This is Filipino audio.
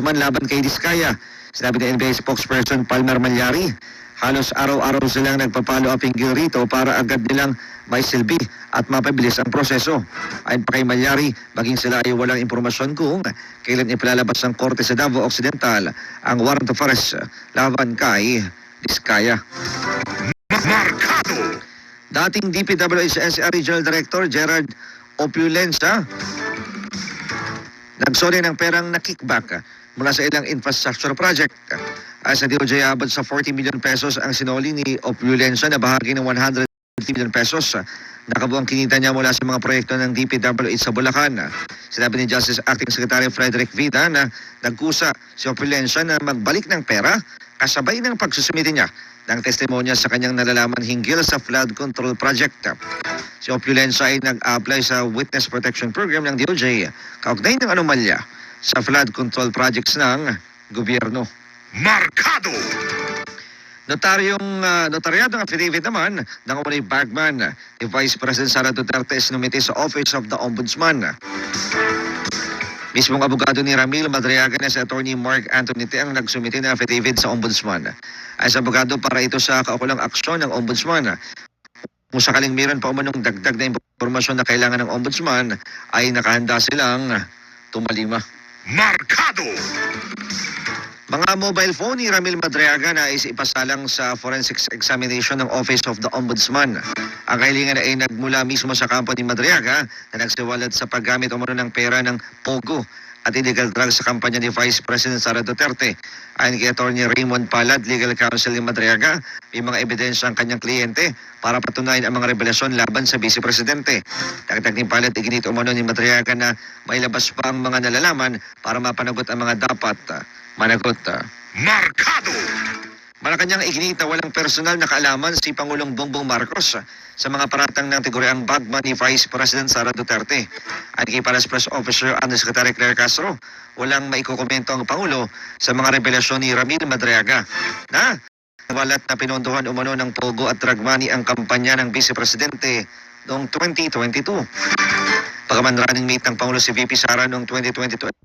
naman laban kay Diskaya. Sinabi ni NBI spokesperson Palmer Malyari, halos araw-araw silang nagpa-follow up hinggil rito para agad nilang may silbi at mapabilis ang proseso. Ayon pa kay Malyari, maging sila ay walang impormasyon kung kailan ipalalabas ng Korte sa Davao Occidental ang warrant of arrest laban kay Diskaya. Markado! Dating DPWH NCR Regional Director Gerard Opulenza nagsoli ng perang na kickback mula sa ilang infrastructure project. Ay sa DOJ, abot sa 40 million pesos ang sinoli ni Opulenza na bahagi ng 150 million pesos. Nakabuang kinita niya mula sa mga proyekto ng DPWH sa Bulacan. Sinabi ni Justice Acting Secretary Frederick Vida na nagkusa si Opulenza na magbalik ng pera kasabay ng pagsusumite niya ng testimonya sa kanyang nalalaman hinggil sa flood control project. Si Opulenza ay nag-apply sa Witness Protection Program ng DOJ kaugnay ng anomalya sa flood control projects ng gobyerno. Markado! Notaryadong affidavit naman ng umunay bagman ni Vice President Sara Duterte sinumite sa Office of the Ombudsman. Mismong abogado ni Ramil Madriaga na si Attorney Mark Anthony T. ang nagsumite ng affidavit sa Ombudsman. Ay sa abogado para ito sa kaukulang aksyon ng Ombudsman. Kung sakaling mayroon pa umanong dagdag na impormasyon na kailangan ng Ombudsman, ay nakahanda silang tumalima. Markado! Mga mobile phone ni Ramil Madriaga na ipasalang sa forensics examination ng Office of the Ombudsman. Ang kahilingan ay nagmula mismo sa kampo ni Madriaga na nagsiwalat sa paggamit umano ng pera ng Pogo at illegal drugs sa kampanya ni Vice President Sara Duterte. Ayon kay Attorney Raymond Palad, Legal Counsel ni Madriaga, may mga ebidensya ang kanyang kliyente para patunayan ang mga revelasyon laban sa Vice Presidente. Dagdag ni Palad, iginit umano ni Madriaga na mailabas pa ang mga nalalaman para mapanagot ang mga dapat managot. Markado! Malacanang iginit na walang personal na kaalaman si Pangulong Bongbong Marcos sa mga paratang ng tiguriang bagman ni Vice President Sara Duterte. At kay Palace Press Officer Undersecretary Claire Castro, walang maikukomento ang Pangulo sa mga revelasyon ni Ramil Madriaga na walat na pinondohan umano ng Pogo at drug money ang kampanya ng Vice Presidente noong 2022. Pagaman running mate ng Pangulo si VP Sara noong 2022